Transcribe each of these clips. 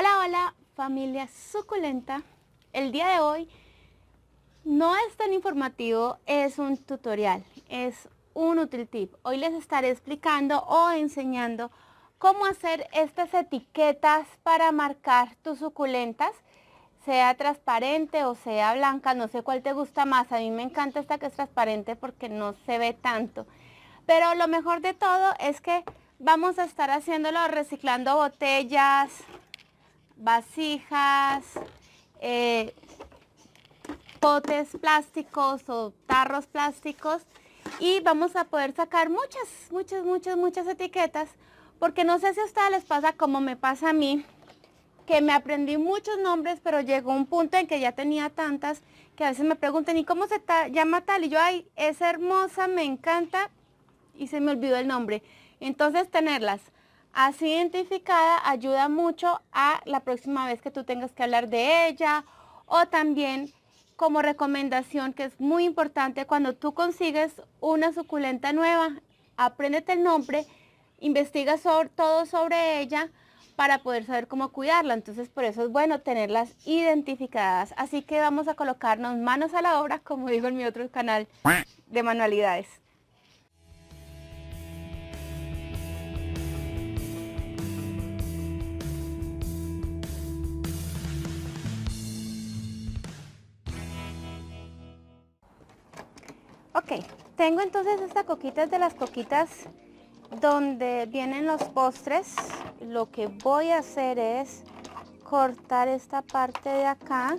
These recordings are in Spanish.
Hola, hola familia suculenta. El día de hoy no es tan informativo, es un tutorial, es un útil tip. Hoy les estaré explicando o enseñando cómo hacer estas etiquetas para marcar tus suculentas, sea transparente o sea blanca, no sé cuál te gusta más. A mí me encanta esta que es transparente porque no se ve tanto. Pero lo mejor de todo es que vamos a estar haciéndolo reciclando botellas, vasijas, potes plásticos o tarros plásticos, y vamos a poder sacar muchas etiquetas, porque no sé si a ustedes les pasa como me pasa a mí, que me aprendí muchos nombres, pero llegó un punto en que ya tenía tantas que a veces me preguntan, ¿y cómo se llama tal? Y yo, ay, es hermosa, me encanta, y se me olvidó el nombre. Entonces tenerlas así identificada ayuda mucho a la próxima vez que tú tengas que hablar de ella, o también como recomendación, que es muy importante, cuando tú consigues una suculenta nueva, apréndete el nombre, investiga todo sobre ella para poder saber cómo cuidarla. Entonces por eso es bueno tenerlas identificadas. Así que vamos a colocarnos manos a la obra, como digo en mi otro canal de manualidades. Ok, tengo entonces esta coquita, es de las coquitas donde vienen los postres. Lo que voy a hacer es cortar esta parte de acá.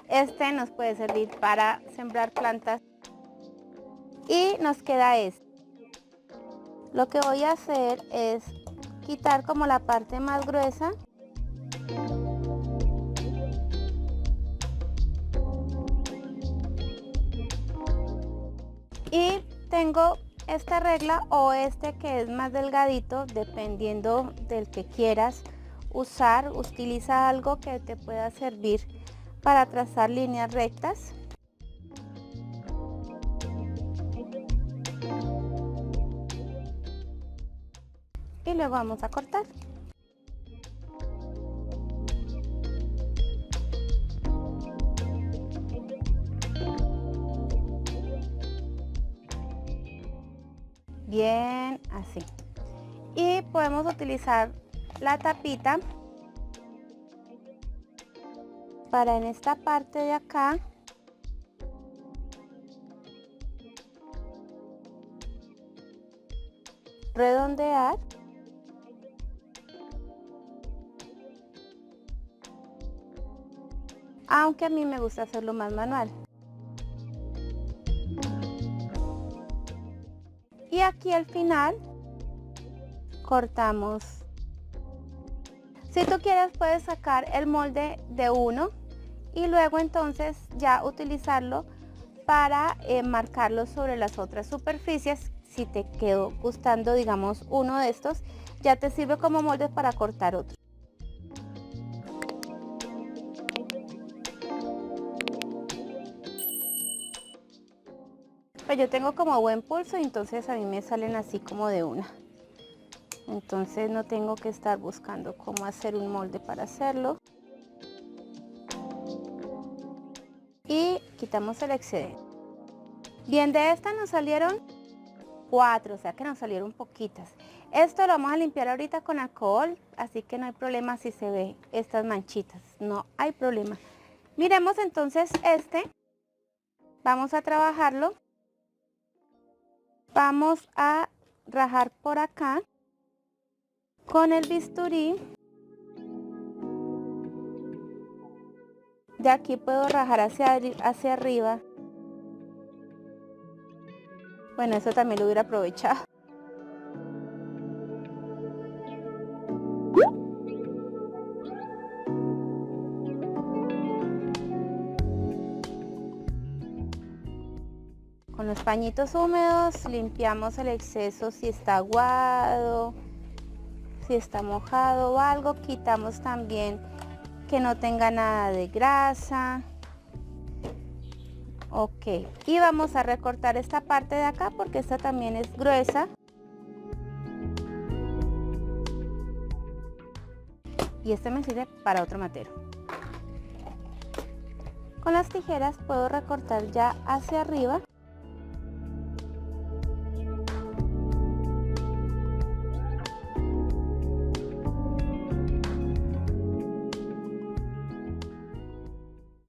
Este nos puede servir para sembrar plantas. Y nos queda este. Lo que voy a hacer es quitar como la parte más gruesa. Y tengo esta regla o este que es más delgadito, dependiendo del que quieras usar. Utiliza algo que te pueda servir para trazar líneas rectas. Y luego vamos a cortar. Bien, así. Y podemos utilizar la tapita para en esta parte de acá redondear. Aunque a mí me gusta hacerlo más manual. Y aquí al final cortamos. Si tú quieres puedes sacar el molde de uno y luego entonces ya utilizarlo para marcarlo sobre las otras superficies. Si te quedó gustando, digamos, uno de estos, ya te sirve como molde para cortar otro. Pues yo tengo como buen pulso y entonces a mí me salen así como de una. Entonces no tengo que estar buscando cómo hacer un molde para hacerlo. Y quitamos el excedente. Bien, de esta nos salieron 4, o sea que nos salieron poquitas. Esto lo vamos a limpiar ahorita con alcohol, así que no hay problema si se ve estas manchitas, no hay problema. Miremos entonces este, vamos a trabajarlo. Vamos a rajar por acá con el bisturí. De aquí puedo rajar hacia arriba. Bueno, eso también lo hubiera aprovechado. Con los pañitos húmedos limpiamos el exceso, si está aguado, si está mojado o algo. Quitamos también que no tenga nada de grasa. Ok, y vamos a recortar esta parte de acá porque esta también es gruesa. y este me sirve para otro matero. Con las tijeras puedo recortar ya hacia arriba.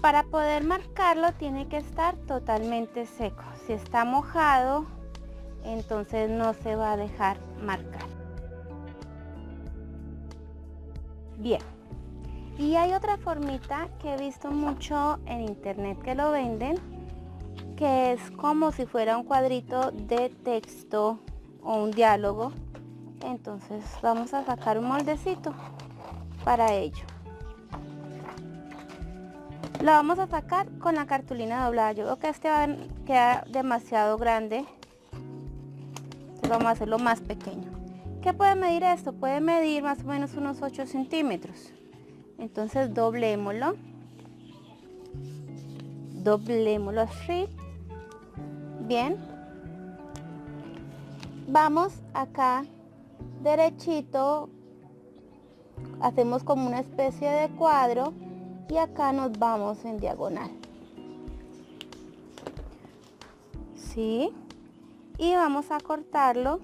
Para poder marcarlo tiene que estar totalmente seco. Si está mojado, entonces no se va a dejar marcar. Bien. Y hay otra formita que he visto mucho en internet que lo venden, que es como si fuera un cuadrito de texto o un diálogo. Entonces vamos a sacar un moldecito para ello. Lo vamos a sacar con la cartulina doblada. Yo creo que este queda demasiado grande. Entonces vamos a hacerlo más pequeño. ¿Qué puede medir esto? Puede medir más o menos unos 8 centímetros. Entonces doblémoslo. Doblémoslo así. Bien. Vamos acá derechito. Hacemos como una especie de cuadro. Y acá nos vamos en diagonal. ¿Sí? Y vamos a cortarlo.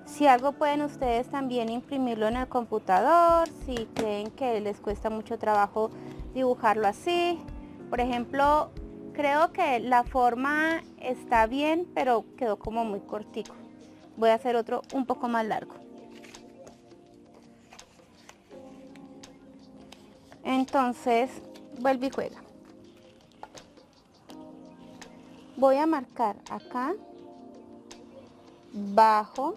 Si algo pueden ustedes también imprimirlo en el computador, si creen que les cuesta mucho trabajo dibujarlo así. Por ejemplo, creo que la forma está bien, pero quedó como muy cortico. Voy a hacer otro un poco más largo. Entonces, vuelve y juega. Voy a marcar acá, bajo.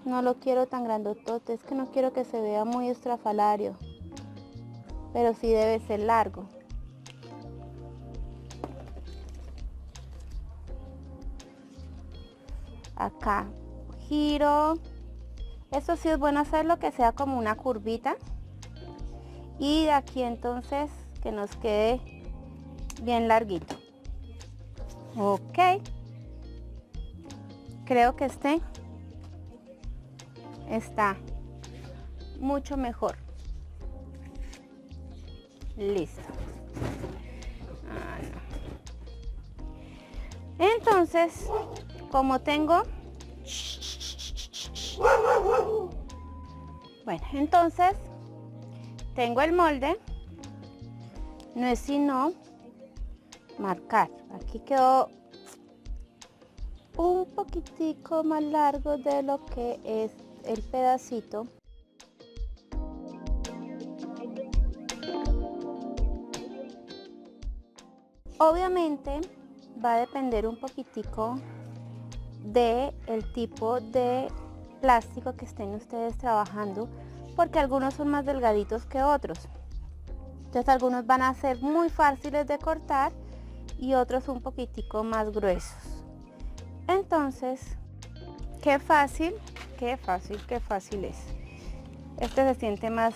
No lo quiero tan grandotote, es que no quiero que se vea muy estrafalario, pero sí debe ser largo. Acá, giro. Esto sí es bueno hacerlo que sea como una curvita. Y de aquí entonces que nos quede bien larguito. Ok. Creo que este está mucho mejor. Listo. No. Entonces, como tengo... Bueno, entonces... Tengo el molde, no es sino marcar. Aquí quedó un poquitico más largo de lo que es el pedacito. Obviamente va a depender un poquitico del tipo de plástico que estén ustedes trabajando, porque algunos son más delgaditos que otros. Entonces algunos van a ser muy fáciles de cortar y otros un poquitico más gruesos. Entonces, qué fácil es. Este se siente más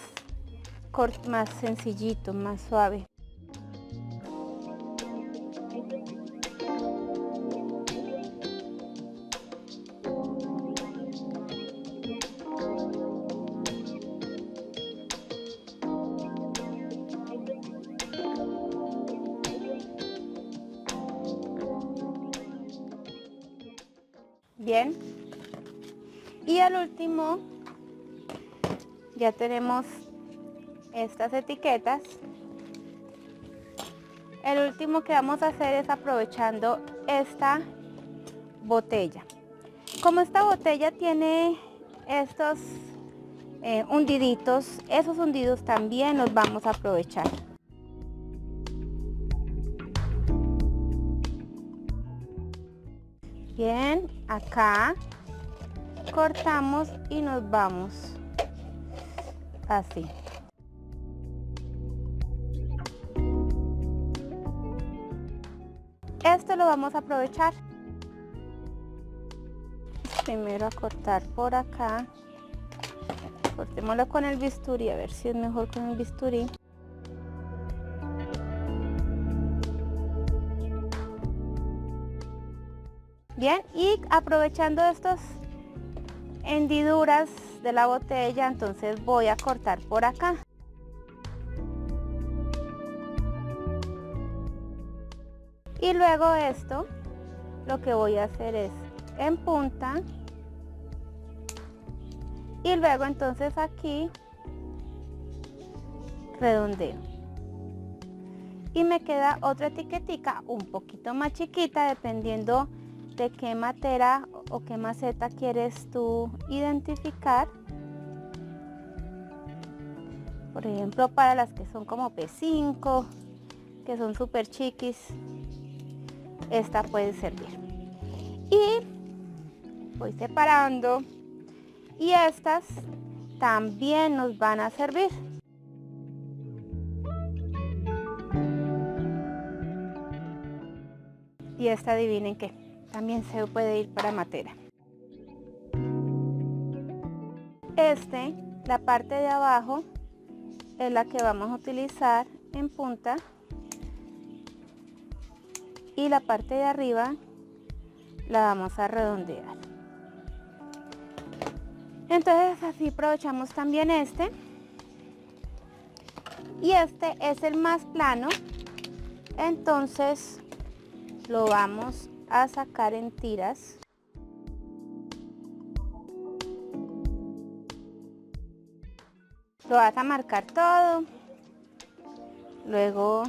sencillito, más suave. Bien, y al último ya tenemos estas etiquetas. El último que vamos a hacer es aprovechando esta botella. Como esta botella tiene estos hundiditos, esos hundidos también los vamos a aprovechar. Bien, acá cortamos y nos vamos así. Esto lo vamos a aprovechar. Primero a cortar por acá. Cortémoslo con el bisturí, a ver si es mejor con el bisturí. Bien, y aprovechando estos hendiduras de la botella, entonces voy a cortar por acá. Y luego esto, lo que voy a hacer es en punta. Y luego entonces aquí redondeo. Y me queda otra etiquetica un poquito más chiquita, dependiendo de qué matera o qué maceta quieres tú identificar. Por ejemplo, para las que son como P5, que son súper chiquis, esta puede servir. Y voy separando, y estas también nos van a servir. Y esta, adivinen qué, también se puede ir para matera. La parte de abajo es la que vamos a utilizar en punta, y la parte de arriba la vamos a redondear. Entonces así aprovechamos también y este es el más plano, entonces lo vamos a sacar en tiras. Lo vas a marcar todo, luego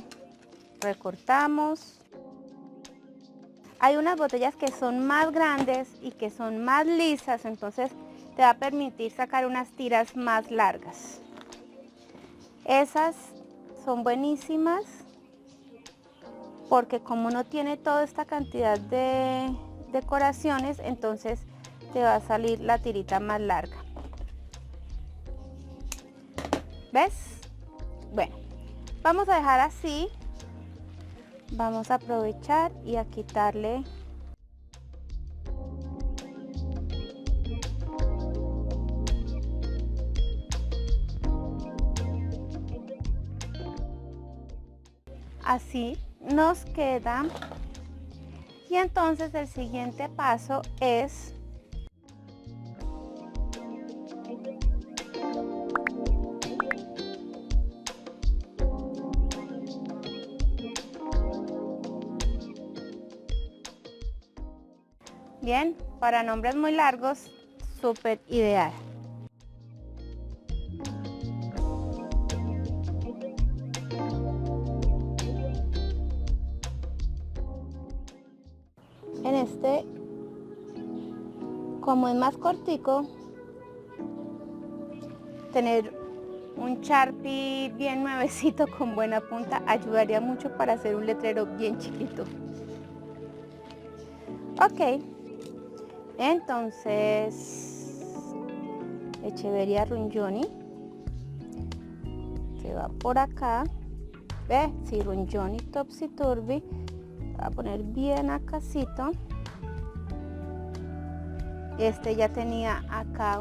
recortamos. Hay unas botellas que son más grandes y que son más lisas, entonces te va a permitir sacar unas tiras más largas. Esas son buenísimas porque como no tiene toda esta cantidad de decoraciones, entonces te va a salir la tirita más larga. ¿Ves? Bueno, vamos a dejar así. Vamos a aprovechar y a quitarle así nos queda. Y entonces el siguiente paso es bien, para nombres muy largos, súper ideal. En como es más cortico, tener un Sharpie bien nuevecito con buena punta ayudaría mucho para hacer un letrero bien chiquito. Ok, entonces Echeverría Rungioni se va por acá. ¿Ve? Si Rungioni Topsy Turvy, va a poner bien acácito. Ya tenía acá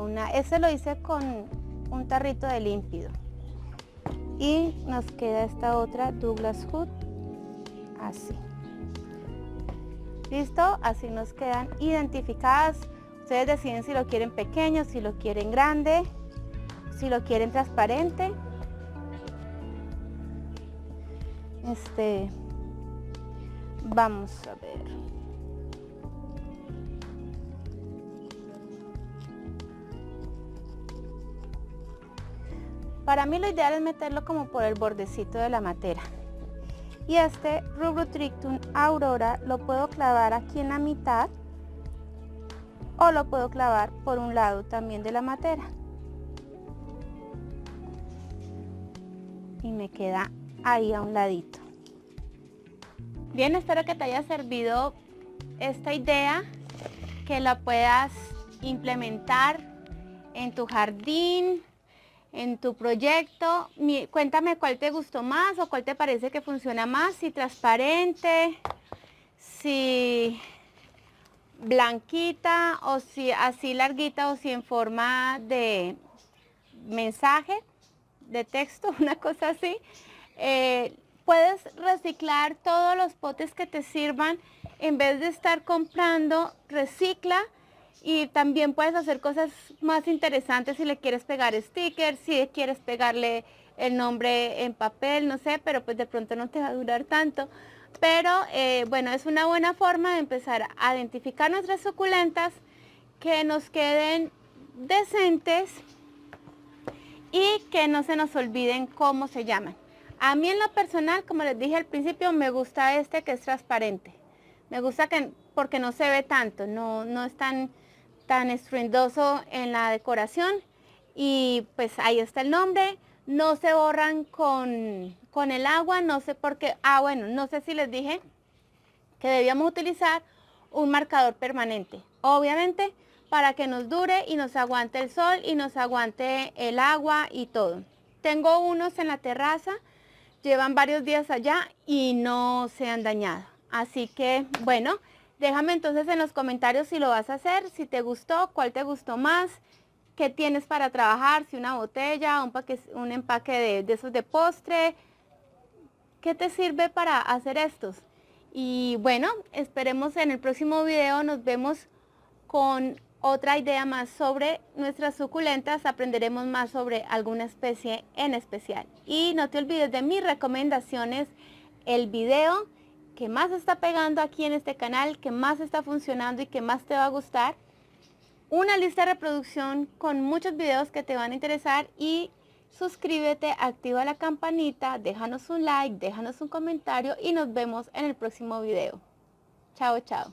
lo hice con un tarrito de límpido. Y nos queda esta otra Douglas Hood, así. ¿Listo? Así nos quedan identificadas. Ustedes deciden si lo quieren pequeño, si lo quieren grande, si lo quieren transparente. Vamos a ver. Para mí lo ideal es meterlo como por el bordecito de la matera. Y Rubro Tricktum Aurora lo puedo clavar aquí en la mitad, o lo puedo clavar por un lado también de la matera. Y me queda ahí a un ladito. Bien, espero que te haya servido esta idea, que la puedas implementar en tu jardín, en tu proyecto. Cuéntame cuál te gustó más o cuál te parece que funciona más, si transparente, si blanquita, o si así larguita, o si en forma de mensaje de texto, una cosa así. Puedes reciclar todos los potes que te sirvan. En vez de estar comprando, recicla Y también puedes hacer cosas más interesantes si le quieres pegar stickers, si quieres pegarle el nombre en papel, no sé, pero pues de pronto no te va a durar tanto. Pero bueno, es una buena forma de empezar a identificar nuestras suculentas, que nos queden decentes y que no se nos olviden cómo se llaman. A mí en lo personal, como les dije al principio, me gusta este que es transparente. Me gusta que porque no se ve tanto, no es tan estruendoso en la decoración. Y pues ahí está el nombre. No se borran con el agua, no sé por qué. Bueno, no sé si les dije que debíamos utilizar un marcador permanente. Obviamente para que nos dure y nos aguante el sol y nos aguante el agua y todo. Tengo unos en la terraza, llevan varios días allá y no se han dañado. Así que bueno, déjame entonces en los comentarios si lo vas a hacer, si te gustó, cuál te gustó más, qué tienes para trabajar, si una botella, un empaque de esos de postre, qué te sirve para hacer estos. Y bueno, esperemos en el próximo video, nos vemos con otra idea más sobre nuestras suculentas, aprenderemos más sobre alguna especie en especial. Y no te olvides de mis recomendaciones, el video que más está pegando aquí en este canal, que más está funcionando y que más te va a gustar, una lista de reproducción con muchos videos que te van a interesar y suscríbete, activa la campanita, déjanos un like, déjanos un comentario y nos vemos en el próximo video. Chao, chao.